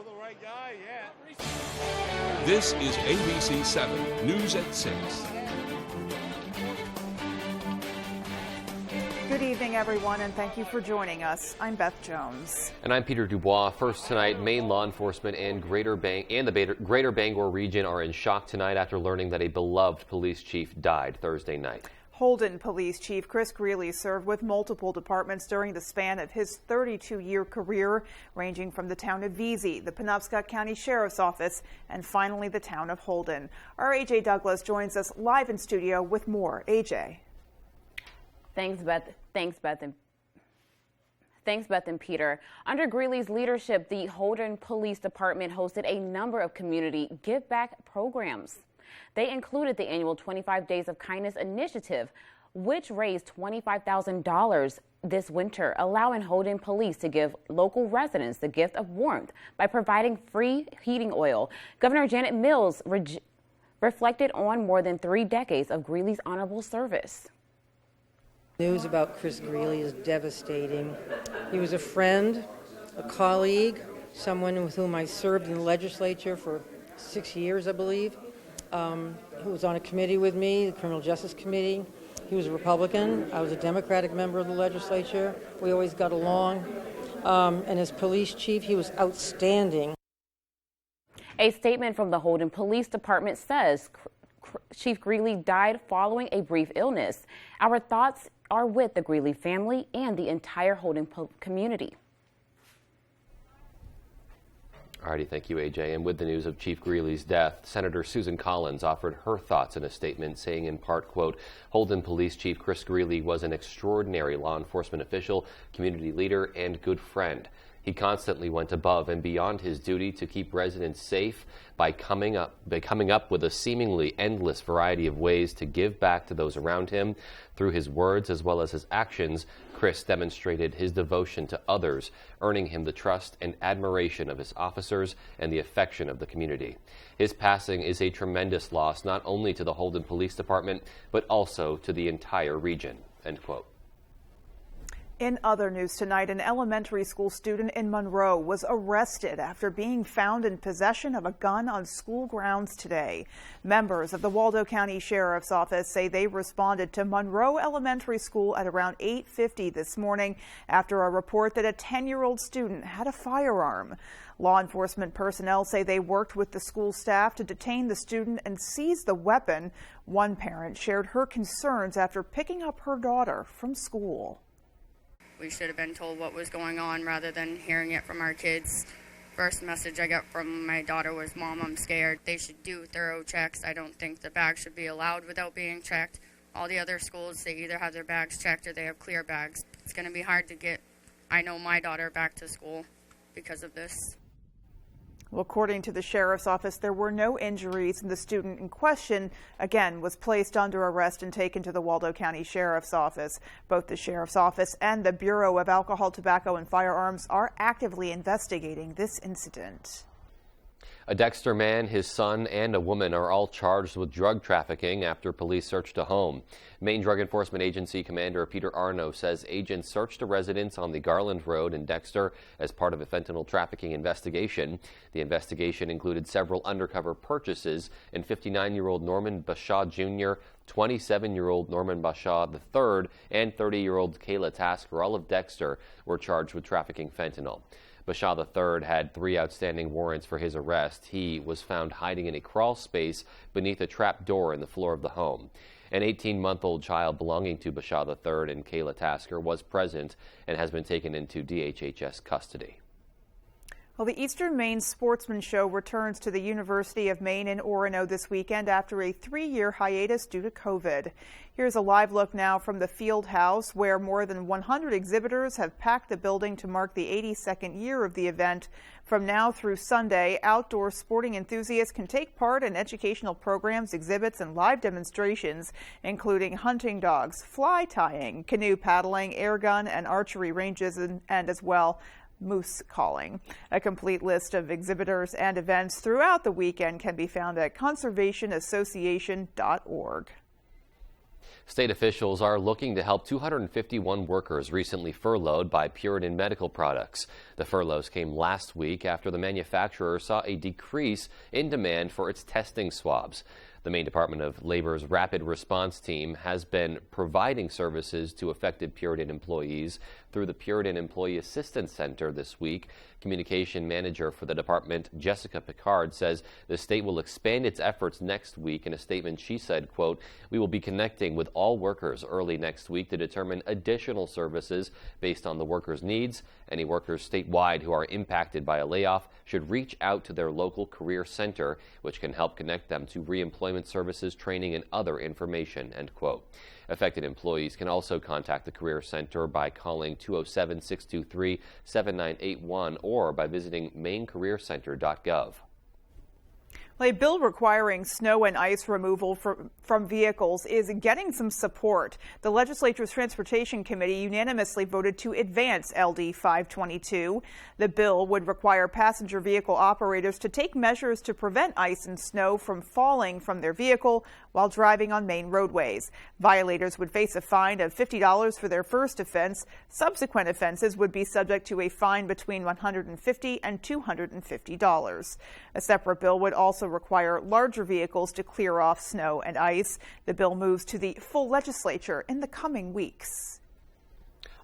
know the right guy yet. This is ABC 7 News at 6. Good evening, everyone, and thank you for joining us. I'm Beth Jones. And I'm Peter Dubois. First tonight, Maine law enforcement and the Greater Bangor region are in shock tonight after learning that a beloved police chief died Thursday night. Holden Police Chief Chris Greeley served with multiple departments during the span of his 32-year career, ranging from the town of WVII, the Penobscot County Sheriff's Office, and finally the town of Holden. Our AJ Douglas joins us live in studio with more. AJ. Thanks, Beth and Peter. Under Greeley's leadership, the Holden Police Department hosted a number of community give-back programs. They included the annual 25 Days of Kindness initiative, which raised $25,000 this winter, allowing Holden Police to give local residents the gift of warmth by providing free heating oil. Governor Janet Mills reflected on more than 3 decades of Greeley's honorable service. News about Chris Greeley is devastating. He was a friend, a colleague, someone with whom I served in the legislature for 6 years, I believe, who was on a committee with me, the Criminal Justice Committee. He was a Republican. I was a Democratic member of the legislature. We always got along. And as police chief, he was outstanding. A statement from the Holden Police Department says Chief Greeley died following a brief illness. Our thoughts are with the Greeley family and the entire Holden community. Alrighty, thank you, AJ. And with the news of Chief Greeley's death, Senator Susan Collins offered her thoughts in a statement saying in part, quote, Holden Police Chief Chris Greeley was an extraordinary law enforcement official, community leader, and good friend. He constantly went above and beyond his duty to keep residents safe by coming up with a seemingly endless variety of ways to give back to those around him. Through his words as well as his actions, Chris demonstrated his devotion to others, earning him the trust and admiration of his officers and the affection of the community. His passing is a tremendous loss not only to the Holden Police Department, but also to the entire region, end quote. In other news tonight, an elementary school student in Monroe was arrested after being found in possession of a gun on school grounds today. Members of the Waldo County Sheriff's Office say they responded to Monroe Elementary School at around 8:50 this morning after a report that a 10-year-old student had a firearm. Law enforcement personnel say they worked with the school staff to detain the student and seize the weapon. One parent shared her concerns after picking up her daughter from school. We should have been told what was going on rather than hearing it from our kids. First message I got from my daughter was, Mom, I'm scared. They should do thorough checks. I don't think the bags should be allowed without being checked. All the other schools, they either have their bags checked or they have clear bags. It's going to be hard to get, I know, my daughter back to school because of this. Well, according to the Sheriff's Office, there were no injuries, and the student in question, again, was placed under arrest and taken to the Waldo County Sheriff's Office. Both the Sheriff's Office and the Bureau of Alcohol, Tobacco, and Firearms are actively investigating this incident. A Dexter man, his son, and a woman are all charged with drug trafficking after police searched a home. Maine Drug Enforcement Agency Commander Peter Arno says agents searched a residence on the Garland Road in Dexter as part of a fentanyl trafficking investigation. The investigation included several undercover purchases, and 59-year-old Norman Bashaw Jr., 27-year-old Norman Bashaw III, and 30-year-old Kayla Tasker, all of Dexter, were charged with trafficking fentanyl. Bashaw III had 3 outstanding warrants for his arrest. He was found hiding in a crawl space beneath a trap door in the floor of the home. An 18-month-old child belonging to Bashaw III and Kayla Tasker was present and has been taken into DHHS custody. Well, the Eastern Maine Sportsman Show returns to the University of Maine in Orono this weekend after a 3-year hiatus due to COVID. Here's a live look now from the Field House, where more than 100 exhibitors have packed the building to mark the 82nd year of the event. From now through Sunday, outdoor sporting enthusiasts can take part in educational programs, exhibits, and live demonstrations, including hunting dogs, fly tying, canoe paddling, air gun, and archery ranges, and as well moose calling. A complete list of exhibitors and events throughout the weekend can be found at conservationassociation.org. State officials are looking to help 251 workers recently furloughed by Puritan Medical Products. The furloughs came last week after the manufacturer saw a decrease in demand for its testing swabs. The Maine Department of Labor's Rapid Response Team has been providing services to affected Puritan employees through the Puritan Employee Assistance Center this week. Communication manager for the department, Jessica Picard, says the state will expand its efforts next week. In a statement, she said, quote, "We will be connecting with all workers early next week to determine additional services based on the workers' needs. Any workers statewide who are impacted by a layoff should reach out to their local career center, which can help connect them to reemployment services, training, and other information," end quote. Affected employees can also contact the Career Center by calling 207-623-7981 or by visiting mainecareercenter.gov. A bill requiring snow and ice removal from vehicles is getting some support. The legislature's Transportation Committee unanimously voted to advance LD 522. The bill would require passenger vehicle operators to take measures to prevent ice and snow from falling from their vehicle while driving on main roadways. Violators would face a fine of $50 for their first offense. Subsequent offenses would be subject to a fine between $150 and $250. A separate bill would also require larger vehicles to clear off snow and ice. The bill moves to the full legislature in the coming weeks.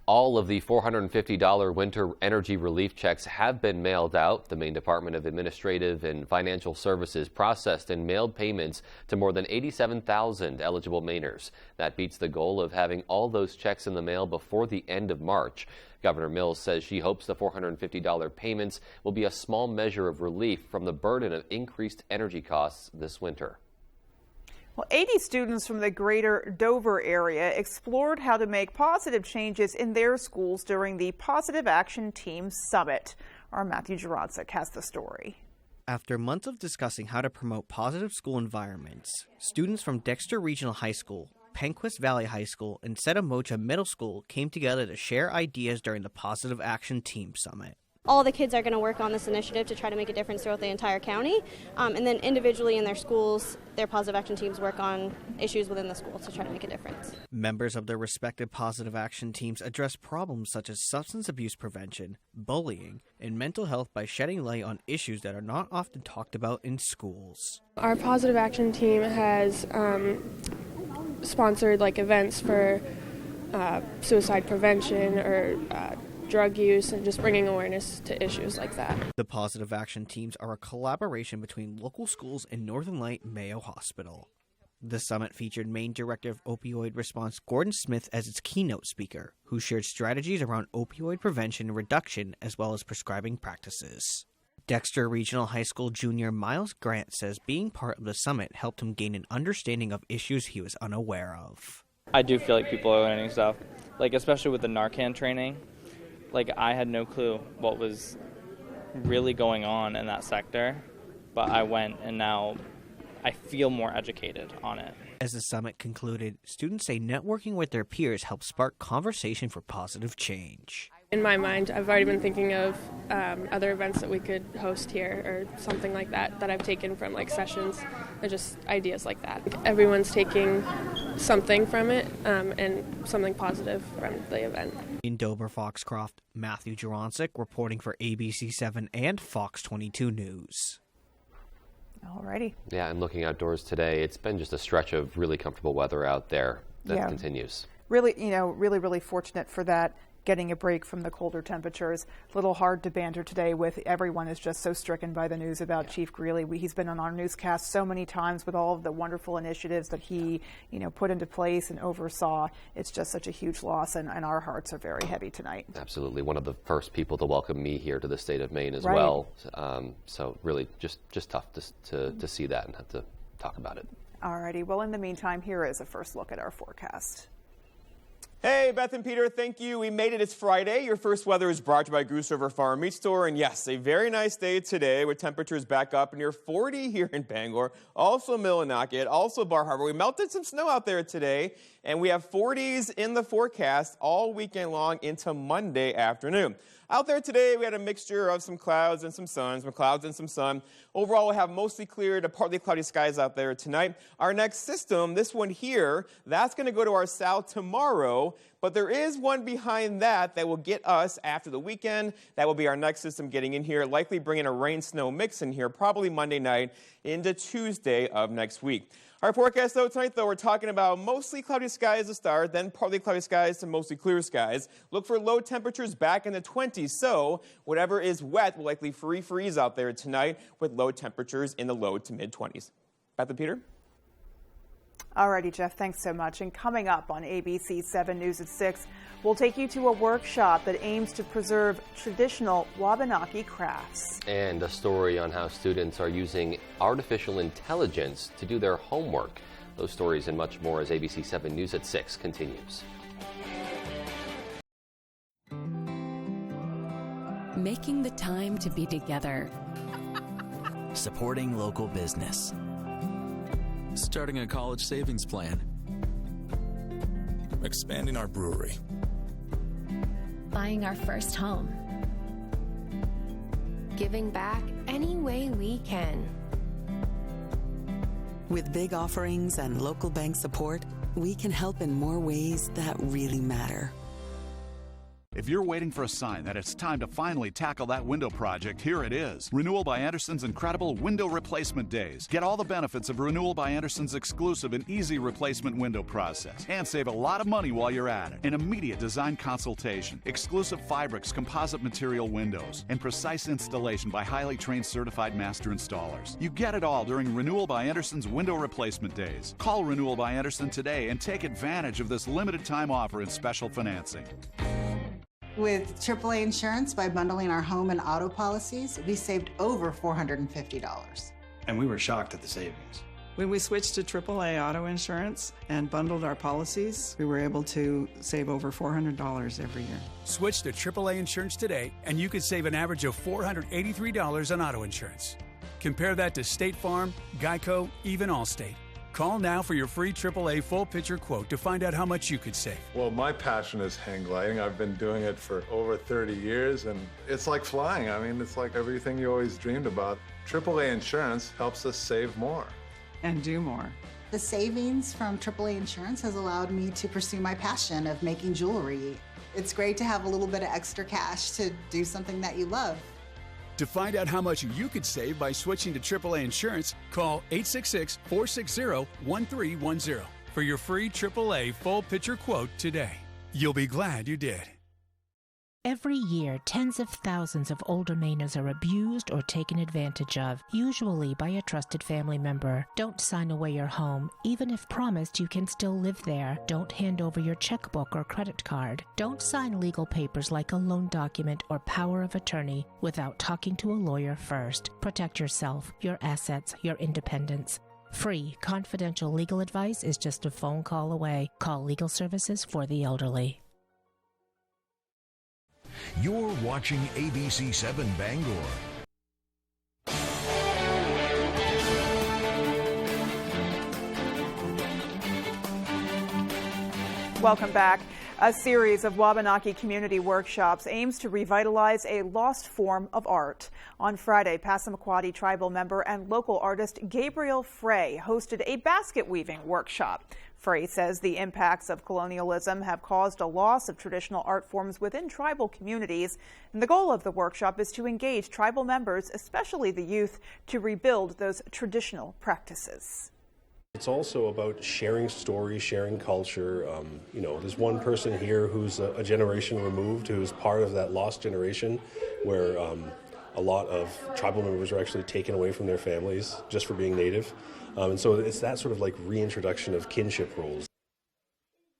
All of the $450 winter energy relief checks have been mailed out. The Maine Department of Administrative and Financial Services processed and mailed payments to more than 87,000 eligible Mainers. That beats the goal of having all those checks in the mail before the end of March. Governor Mills says she hopes the $450 payments will be a small measure of relief from the burden of increased energy costs this winter. Well, 80 students from the greater Dover area explored how to make positive changes in their schools during the Positive Action Team Summit. Our Matthew Jaroncic has the story. After months of discussing how to promote positive school environments, students from Dexter Regional High School, Penquist Valley High School, and Settamocha Middle School came together to share ideas during the Positive Action Team Summit. All the kids are going to work on this initiative to try to make a difference throughout the entire county, and then individually in their schools, their positive action teams work on issues within the school to try to make a difference. Members of their respective positive action teams address problems such as substance abuse prevention, bullying, and mental health by shedding light on issues that are not often talked about in schools. Our positive action team has sponsored events for suicide prevention or drug use and just bringing awareness to issues like that. The positive action teams are a collaboration between local schools and Northern Light Mayo Hospital. The summit featured Maine Director of Opioid Response Gordon Smith as its keynote speaker, who shared strategies around opioid prevention and reduction as well as prescribing practices. Dexter Regional High School junior Miles Grant says being part of the summit helped him gain an understanding of issues he was unaware of. I do feel like people are learning stuff, especially with the Narcan training. I had no clue what was really going on in that sector, but I went and now I feel more educated on it. As the summit concluded, students say networking with their peers helps spark conversation for positive change. In my mind, I've already been thinking of other events that we could host here or something like that I've taken from sessions and just ideas like that. Everyone's taking something from it and something positive from the event. In Dover Foxcroft, Matthew Jaroncic reporting for ABC7 and Fox 22 News. Alrighty. Yeah, and looking outdoors today, it's been just a stretch of really comfortable weather out there that continues. Really, really fortunate for that. Getting a break from the colder temperatures. A little hard to banter today with everyone is just so stricken by the news about Chief Greeley. He's been on our newscast so many times with all of the wonderful initiatives that he, put into place and oversaw. It's just such a huge loss, and our hearts are very heavy tonight. Absolutely. One of the first people to welcome me here to the state of Maine as well. So really just tough to see that and have to talk about it. Alrighty. Well, in the meantime, here is a first look at our forecast. Hey, Beth and Peter, thank you. We made it. It's Friday. Your first weather is brought to you by Goose River Farm Meat Store. And yes, a very nice day today with temperatures back up near 40 here in Bangor, also Millinocket, also Bar Harbor. We melted some snow out there today, and we have 40s in the forecast all weekend long into Monday afternoon. Out there today, we had a mixture of some clouds and some sun, some clouds and some sun. Overall, we'll have mostly clear to partly cloudy skies out there tonight. Our next system, this one here, that's going to go to our south tomorrow, but there is one behind that will get us after the weekend. That will be our next system getting in here, likely bringing a rain-snow mix in here, probably Monday night into Tuesday of next week. Our forecast, though, tonight, we're talking about mostly cloudy skies to start, then partly cloudy skies to mostly clear skies. Look for low temperatures back in the 20s, so whatever is wet will likely freeze out there tonight with low temperatures in the low to mid-20s. Beth and Peter? Alrighty, Jeff, thanks so much. And coming up on ABC 7 News at 6, we'll take you to a workshop that aims to preserve traditional Wabanaki crafts. And a story on how students are using artificial intelligence to do their homework. Those stories and much more as ABC 7 News at 6 continues. Making the time to be together. Supporting local business. Starting a college savings plan. Expanding our brewery. Buying our first home. Giving back any way we can. With big offerings and local bank support, we can help in more ways that really matter. If you're waiting for a sign that it's time to finally tackle that window project, here it is. Renewal by Anderson's incredible Window Replacement Days. Get all the benefits of Renewal by Anderson's exclusive and easy replacement window process. And save a lot of money while you're at it. An immediate design consultation, exclusive Fibrix composite material windows, and precise installation by highly trained certified master installers. You get it all during Renewal by Anderson's Window Replacement Days. Call Renewal by Anderson today and take advantage of this limited time offer and special financing. With AAA Insurance, by bundling our home and auto policies, we saved over $450. And we were shocked at the savings. When we switched to AAA auto insurance and bundled our policies, we were able to save over $400 every year. Switch to AAA insurance today, and you could save an average of $483 on auto insurance. Compare that to State Farm, Geico, even Allstate. Call now for your free AAA full picture quote to find out how much you could save. Well, my passion is hang gliding. I've been doing it for over 30 years, and it's like flying. I mean, it's like everything you always dreamed about. AAA Insurance helps us save more. And do more. The savings from AAA Insurance has allowed me to pursue my passion of making jewelry. It's great to have a little bit of extra cash to do something that you love. To find out how much you could save by switching to AAA Insurance, call 866-460-1310 for your free AAA full picture quote today. You'll be glad you did. Every year, tens of thousands of older Mainers are abused or taken advantage of, usually by a trusted family member. Don't sign away your home. Even if promised you can still live there, don't hand over your checkbook or credit card. Don't sign legal papers like a loan document or power of attorney without talking to a lawyer first. Protect yourself, your assets, your independence. Free, confidential legal advice is just a phone call away. Call Legal Services for the Elderly. You're watching ABC 7 Bangor. Welcome back. A series of Wabanaki community workshops aims to revitalize a lost form of art. On Friday, Passamaquoddy tribal member and local artist Gabriel Frey hosted a basket weaving workshop. Frey says the impacts of colonialism have caused a loss of traditional art forms within tribal communities, and the goal of the workshop is to engage tribal members, especially the youth, to rebuild those traditional practices. It's also about sharing stories, sharing culture. There's one person here who's a generation removed, who's part of that lost generation where a lot of tribal members are actually taken away from their families just for being native. And so it's that sort of like reintroduction of kinship roles.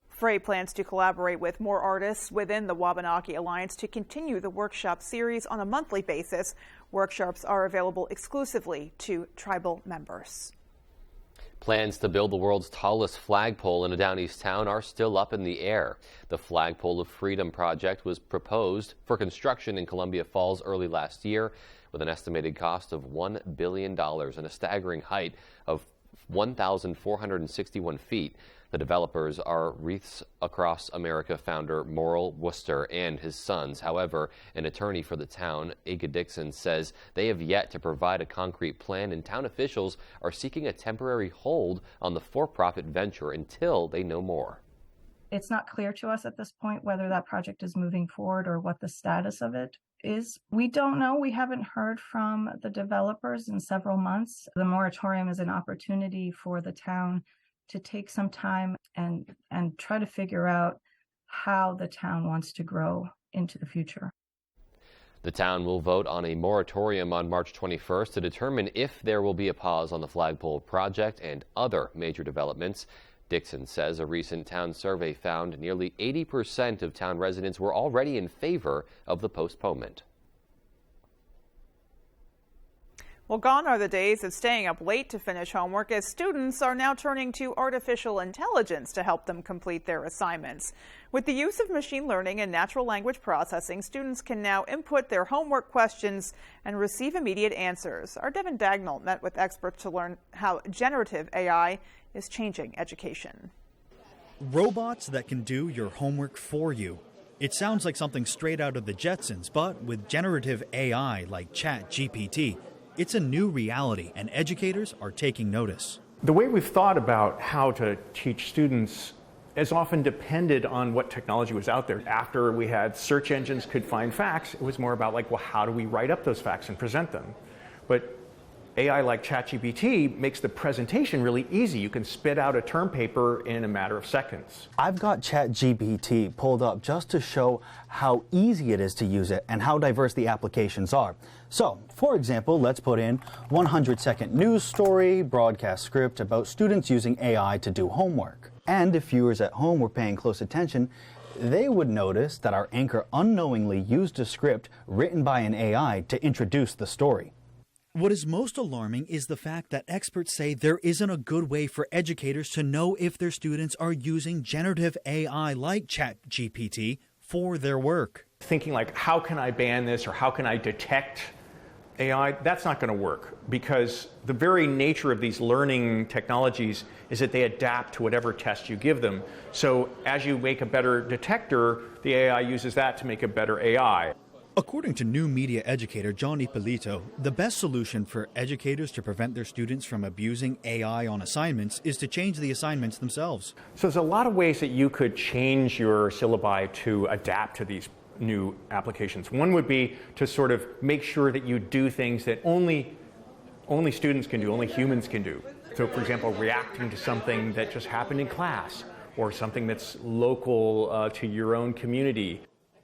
Frey plans to collaborate with more artists within the Wabanaki Alliance to continue the workshop series on a monthly basis. Workshops are available exclusively to tribal members. Plans to build the world's tallest flagpole in a Down East town are still up in the air. The Flagpole of Freedom project was proposed for construction in Columbia Falls early last year with an estimated cost of $1 billion and a staggering height of 1,461 feet. The developers are Wreaths Across America founder Morrill Worcester and his sons. However, an attorney for the town, Aga Dixon, says they have yet to provide a concrete plan, and town officials are seeking a temporary hold on the for-profit venture until they know more. It's not clear to us at this point whether that project is moving forward or what the status of it is. We don't know. We haven't heard from the developers in several months. The moratorium is an opportunity for the town to take some time and try to figure out how the town wants to grow into the future. The town will vote on a moratorium on March 21st to determine if there will be a pause on the Flagpole project and other major developments. Dixon says a recent town survey found nearly 80% of town residents were already in favor of the postponement. Well, gone are the days of staying up late to finish homework, as students are now turning to artificial intelligence to help them complete their assignments. With the use of machine learning and natural language processing, students can now input their homework questions and receive immediate answers. Our Devin Dagnall met with experts to learn how generative AI is changing education. Robots that can do your homework for you. It sounds like something straight out of the Jetsons, but with generative AI like ChatGPT, it's a new reality, and educators are taking notice. The way we've thought about how to teach students has often depended on what technology was out there. After we had search engines could find facts, it was more about like, well, how do we write up those facts and present them? But AI like ChatGPT makes the presentation really easy. You can spit out a term paper in a matter of seconds. I've got ChatGPT pulled up just to show how easy it is to use it and how diverse the applications are. So, for example, let's put in 100-second news story, broadcast script about students using AI to do homework. And if viewers at home were paying close attention, they would notice that our anchor unknowingly used a script written by an AI to introduce the story. What is most alarming is the fact that experts say there isn't a good way for educators to know if their students are using generative AI like ChatGPT for their work. Thinking like, how can I ban this or how can I detect AI? That's not going to work, because the very nature of these learning technologies is that they adapt to whatever test you give them. So as you make a better detector, the AI uses that to make a better AI. According to new media educator John Ippolito, the best solution for educators to prevent their students from abusing AI on assignments is to change the assignments themselves. So there's a lot of ways that you could change your syllabi to adapt to these new applications. One would be to sort of make sure that you do things that only students can do, only humans can do. So for example, reacting to something that just happened in class or something that's local to your own community.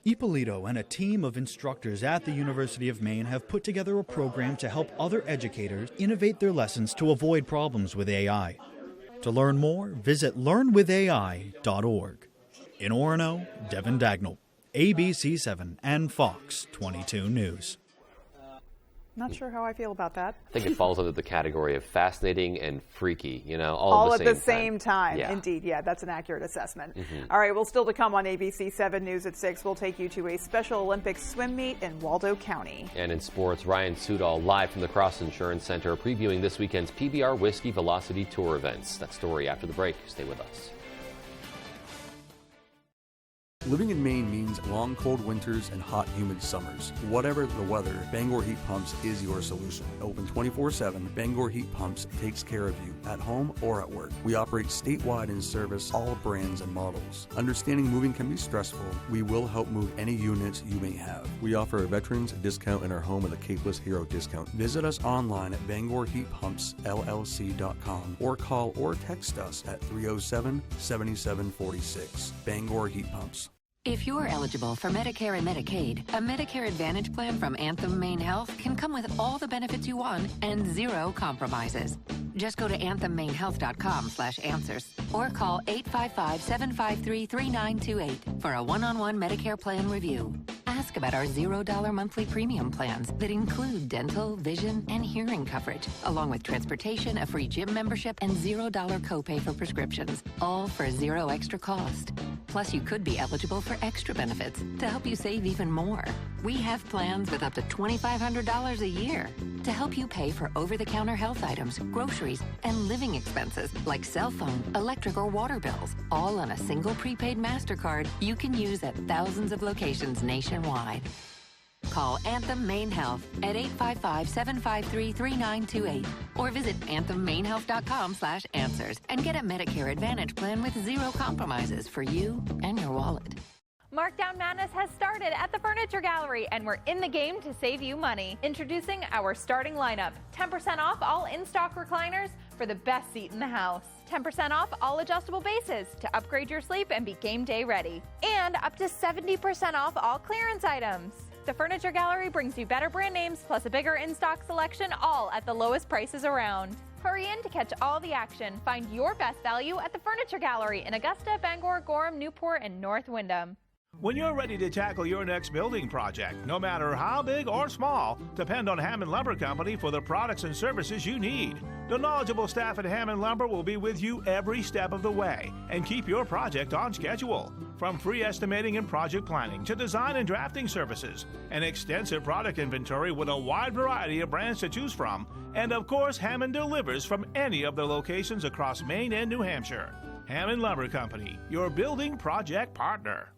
Ippolito and a team of instructors at the University of Maine have put together a program to help other educators innovate their lessons to avoid problems with AI. To learn more, visit learnwithai.org. In Orono, Devin Dagnall, ABC7 and Fox 22 News. Not sure how I feel about that. I think it falls under the category of fascinating and freaky, you know, all at the same time. Yeah. Indeed, yeah, that's an accurate assessment. All right, well, still to come on ABC 7 News at 6, we'll take you to a Special Olympics swim meet in Waldo County. And in sports, Ryan Sudol live from the Cross Insurance Center previewing this weekend's PBR Whiskey Velocity Tour events. That story after the break. Stay with us. Living in Maine means long, cold winters and hot, humid summers. Whatever the weather, Bangor Heat Pumps is your solution. Open 24/7, Bangor Heat Pumps takes care of you at home or at work. We operate statewide and service all brands and models. Understanding moving can be stressful. We will help move any units you may have. We offer a veterans discount in our home with a Capeless Hero discount. Visit us online at BangorHeatPumpsLLC.com or call or text us at 307-7746. Bangor Heat Pumps. If you're eligible for Medicare and Medicaid, a Medicare Advantage plan from Anthem Maine Health can come with all the benefits you want and zero compromises. Just go to anthemmainehealth.com/answers or call 855-753-3928 for a one-on-one Medicare plan review. Ask about our $0 monthly premium plans that include dental, vision, and hearing coverage, along with transportation, a free gym membership, and $0 copay for prescriptions, all for zero extra cost. Plus, you could be eligible for extra benefits to help you save even more. We have plans with up to $2,500 a year to help you pay for over-the-counter health items, groceries, and living expenses like cell phone, electric, or water bills, all on a single prepaid MasterCard you can use at thousands of locations nationwide. Call Anthem Maine Health at 855-753-3928 or visit anthemmainhealth.com/answers and get a Medicare Advantage plan with zero compromises for you and your wallet. Markdown Madness has started at the Furniture Gallery, and we're in the game to save you money. Introducing our starting lineup. 10% off all in-stock recliners for the best seat in the house. 10% off all adjustable bases to upgrade your sleep and be game day ready. And up to 70% off all clearance items. The Furniture Gallery brings you better brand names plus a bigger in-stock selection, all at the lowest prices around. Hurry in to catch all the action. Find your best value at the Furniture Gallery in Augusta, Bangor, Gorham, Newport, and North Windham. When you're ready to tackle your next building project, no matter how big or small, depend on Hammond Lumber Company for the products and services you need. The knowledgeable staff at Hammond Lumber will be with you every step of the way and keep your project on schedule. From free estimating and project planning to design and drafting services, an extensive product inventory with a wide variety of brands to choose from, and of course, Hammond delivers from any of their locations across Maine and New Hampshire. Hammond Lumber Company, your building project partner.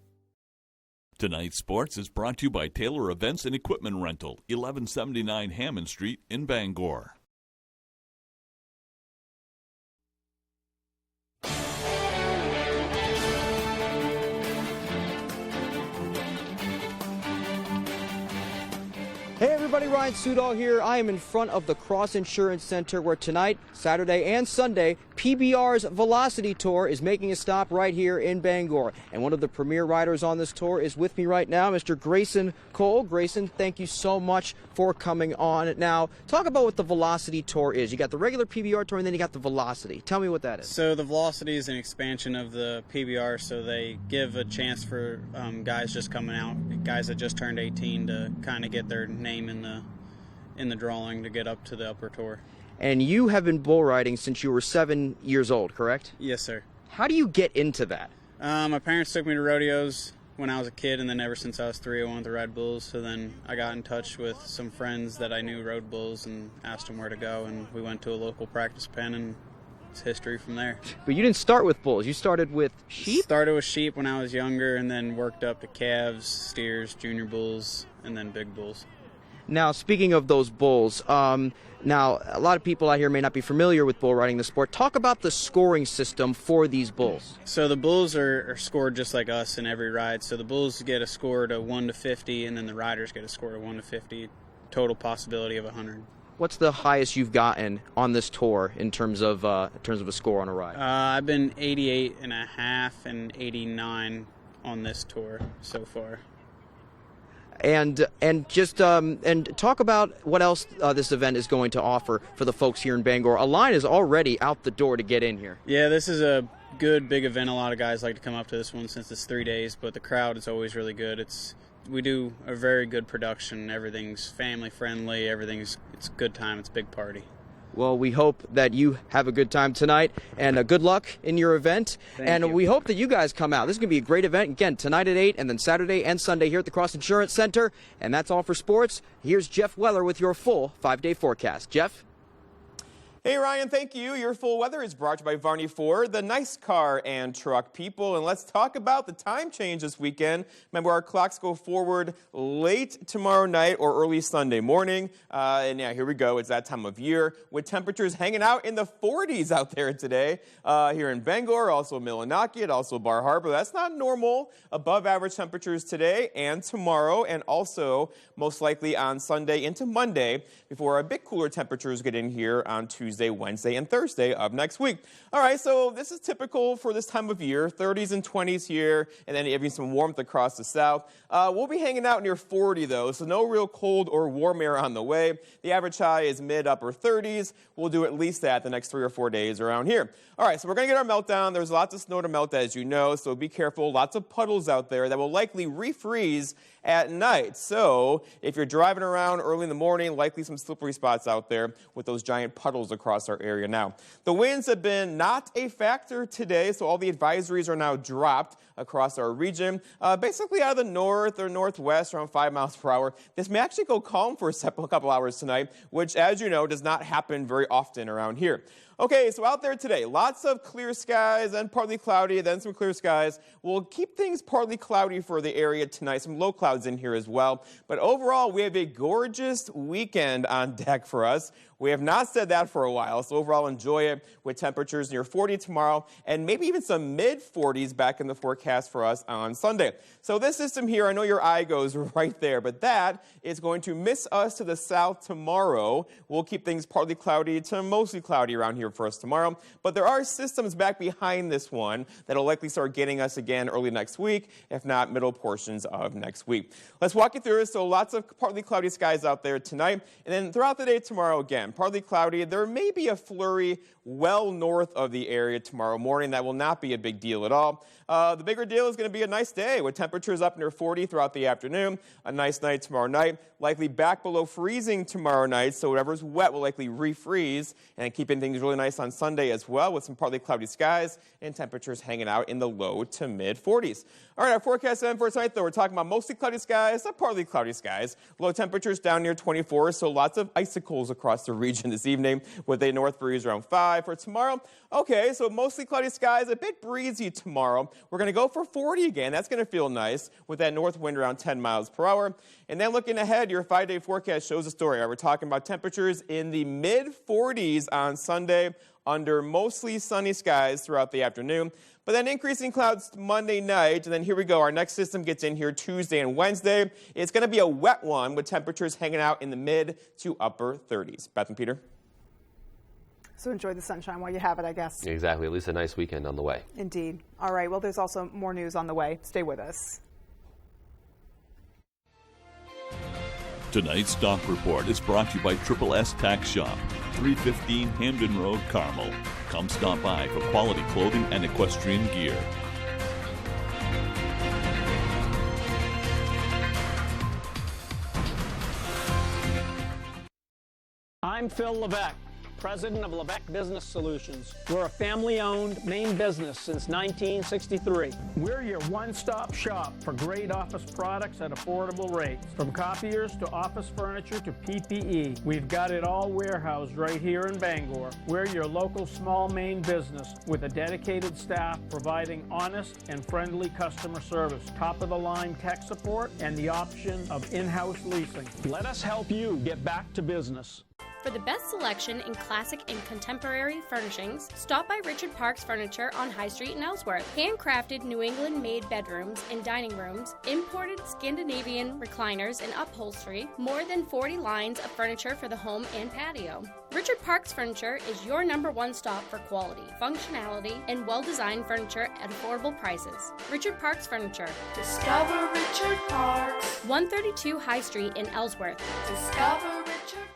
Tonight's sports is brought to you by Taylor Events and Equipment Rental, 1179 Hammond Street in Bangor. Hey everybody, Ryan Sudol here. I am in front of the Cross Insurance Center where tonight, Saturday and Sunday, PBR's Velocity Tour is making a stop right here in Bangor. And one of the premier riders on this tour is with me right now, Mr. Grayson Cole. Grayson, thank you so much for coming on. Now, talk about what the Velocity Tour is. You got the regular PBR Tour and then you got the Velocity. Tell me what that is. So the Velocity is an expansion of the PBR, so they give a chance for guys just coming out, guys that just turned 18 to kind of get their name in the drawing to get up to the upper tour. And you have been bull riding since you were 7 years old, correct? Yes, sir. How do you get into that? My parents took me to rodeos when I was a kid, and then ever since I was 3, I wanted to ride bulls. So then I got in touch with some friends that I knew rode bulls and asked them where to go, and we went to a local practice pen, and it's history from there. But you didn't start with bulls. You started with sheep? Started with sheep when I was younger, and then worked up to calves, steers, junior bulls, and then big bulls. Now, speaking of those bulls, now a lot of people out here may not be familiar with bull riding, the sport. Talk about the scoring system for these bulls. So the bulls are scored just like us in every ride. So the bulls get a score to 1 to 50, and then the riders get a score to 1 to 50. Total possibility of 100. What's the highest you've gotten on this tour in terms of a score on a ride? I've been 88.5 and 89 on this tour so far. And just and talk about what else this event is going to offer for the folks here in Bangor. A line is already out the door to get in here. Yeah, this is a good big event. A lot of guys like to come up to this one since it's 3 days, but the crowd is always really good. We do a very good production. Everything's family friendly. It's a good time. It's a big party. Well, we hope that you have a good time tonight, and good luck in your event. Thank you. We hope that you guys come out. This is going to be a great event. Again, tonight at 8, and then Saturday and Sunday here at the Cross Insurance Center. And that's all for sports. Here's Jeff Weller with your full 5-day forecast. Jeff? Hey Ryan, thank you. Your full weather is brought to you by Varney Ford, the nice car and truck people. And let's talk about the time change this weekend. Remember, our clocks go forward late tomorrow night or early Sunday morning. And yeah, here we go. It's that time of year with temperatures hanging out in the 40s out there today. Here in Bangor, also Millinocket, also Bar Harbor. That's not normal. Above average temperatures today and tomorrow, and also most likely on Sunday into Monday before a bit cooler temperatures get in here on Tuesday Tuesday, Wednesday, and Thursday of next week. All right, so this is typical for this time of year, 30s and 20s here, and then having some warmth across the south. We'll be hanging out near 40, though, so no real cold or warm air on the way. The average high is mid-upper 30s. We'll do at least that the next 3 or 4 days around here. All right, so we're going to get our meltdown. There's lots of snow to melt, as you know, so be careful. Lots of puddles out there that will likely refreeze at night. So if you're driving around early in the morning, likely some slippery spots out there with those giant puddles across our area now. The winds have been not a factor today, so all the advisories are now dropped across our region, basically out of the north or northwest around 5 miles per hour. This may actually go calm for a couple hours tonight, which, as you know, does not happen very often around here. Okay, so out there today, lots of clear skies and partly cloudy, then some clear skies. We'll keep things partly cloudy for the area tonight, some low clouds in here as well. But overall, we have a gorgeous weekend on deck for us. We have not said that for a while, so overall enjoy it with temperatures near 40 tomorrow and maybe even some mid-40s back in the forecast for us on Sunday. So this system here, I know your eye goes right there, but that is going to miss us to the south tomorrow. We'll keep things partly cloudy to mostly cloudy around here for us tomorrow. But there are systems back behind this one that will likely start getting us again early next week, if not middle portions of next week. Let's walk you through it. So lots of partly cloudy skies out there tonight, and then throughout the day tomorrow again. Partly cloudy. There may be a flurry well north of the area tomorrow morning. That will not be a big deal at all. The bigger deal is going to be a nice day with temperatures up near 40 throughout the afternoon. A nice night tomorrow night. Likely back below freezing tomorrow night, so whatever's wet will likely refreeze, and keeping things really nice on Sunday as well with some partly cloudy skies and temperatures hanging out in the low to mid 40s. All right, our forecast for tonight, though, we're talking about mostly cloudy skies, partly cloudy skies. Low temperatures down near 24, so lots of icicles across the region this evening with a north breeze around 5 for tomorrow. Okay, so mostly cloudy skies, a bit breezy tomorrow. We're going to go for 40 again. That's going to feel nice with that north wind around 10 miles per hour. And then looking ahead, your 5-day forecast shows a story. We're talking about temperatures in the mid-40s on Sunday under mostly sunny skies throughout the afternoon. But then increasing clouds Monday night, and then here we go. Our next system gets in here Tuesday and Wednesday. It's going to be a wet one with temperatures hanging out in the mid to upper 30s. Beth and Peter? So enjoy the sunshine while you have it, I guess. Exactly. At least a nice weekend on the way. Indeed. All right. Well, there's also more news on the way. Stay with us. Tonight's Stock Report is brought to you by Triple S Tax Shop, 315 Hamden Road, Carmel. Come stop by for quality clothing and equestrian gear. I'm Phil Levesque, president of Levesque Business Solutions. We're a family-owned Maine business since 1963. We're your one-stop shop for great office products at affordable rates. From copiers to office furniture to PPE, we've got it all warehoused right here in Bangor. We're your local small Maine business with a dedicated staff providing honest and friendly customer service, top-of-the-line tech support, and the option of in-house leasing. Let us help you get back to business. For the best selection in classic and contemporary furnishings, stop by Richard Parks Furniture on High Street in Ellsworth. Handcrafted New England-made bedrooms and dining rooms, imported Scandinavian recliners and upholstery, more than 40 lines of furniture for the home and patio. Richard Parks Furniture is your #1 stop for quality, functionality, and well-designed furniture at affordable prices. Richard Parks Furniture. Discover Richard Parks. 132 High Street in Ellsworth. Discover Richard.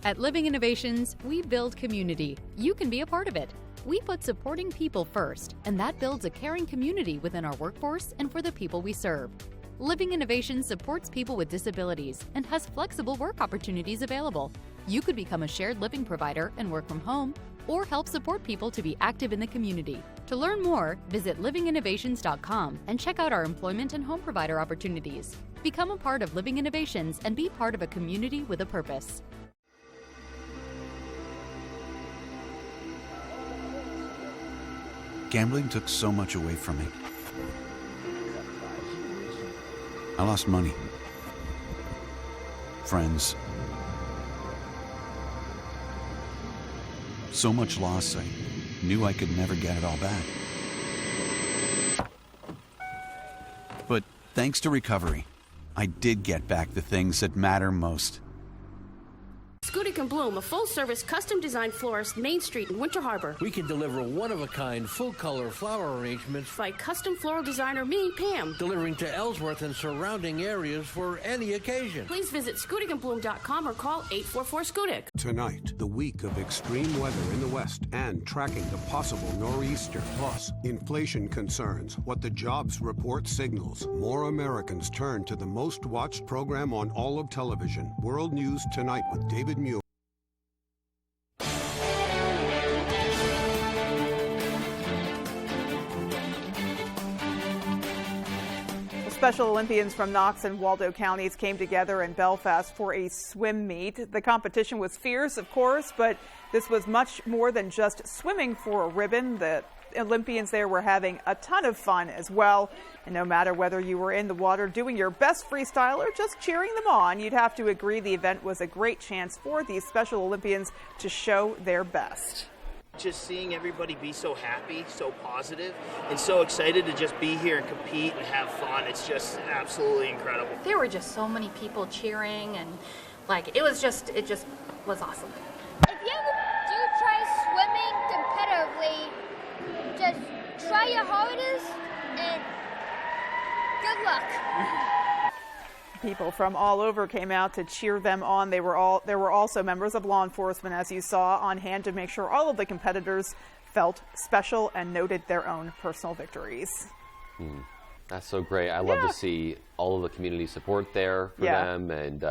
At Living Innovations, we build community. You can be a part of it. We put supporting people first, and that builds a caring community within our workforce and for the people we serve. Living Innovations supports people with disabilities and has flexible work opportunities available. You could become a shared living provider and work from home, or help support people to be active in the community. To learn more, visit livinginnovations.com and check out our employment and home provider opportunities. Become a part of Living Innovations and be part of a community with a purpose. Gambling took so much away from me. I lost money, friends, so much loss I knew I could never get it all back. But thanks to recovery, I did get back the things that matter most. Scudic & Bloom, a full-service, custom-designed florist, Main Street in Winter Harbor. We can deliver one-of-a-kind, full-color flower arrangements by custom floral designer me, Pam. Delivering to Ellsworth and surrounding areas for any occasion. Please visit ScootingandBloom.com or call 844-SCOOTIC. Tonight, the week of extreme weather in the West and tracking the possible nor'easter. Plus, inflation concerns, what the jobs report signals. More Americans turn to the most watched program on all of television. World News Tonight with David Muir. Special Olympians from Knox and Waldo counties came together in Belfast for a swim meet. The competition was fierce, of course, but this was much more than just swimming for a ribbon. The Olympians there were having a ton of fun as well. And no matter whether you were in the water doing your best freestyle or just cheering them on, you'd have to agree the event was a great chance for these Special Olympians to show their best. Just seeing everybody be so happy, so positive, and so excited to just be here and compete and have fun. It's just absolutely incredible. There were just so many people cheering, and it just was awesome. If you ever do try swimming competitively, just try your hardest and good luck. People from all over came out to cheer them on. There were also members of law enforcement, as you saw, on hand to make sure all of the competitors felt special and noted their own personal victories. That's so great. I love to see all of the community support there for them. And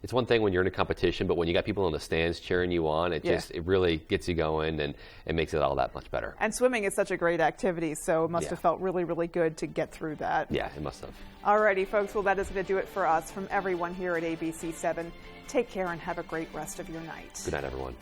it's one thing when you're in a competition, but when you got people in the stands cheering you on, it really gets you going, and it makes it all that much better. And swimming is such a great activity, so it must have felt really, really good to get through that. Yeah, it must have. Alrighty, folks. Well, that is going to do it for us. From everyone here at ABC7, take care and have a great rest of your night. Good night, everyone.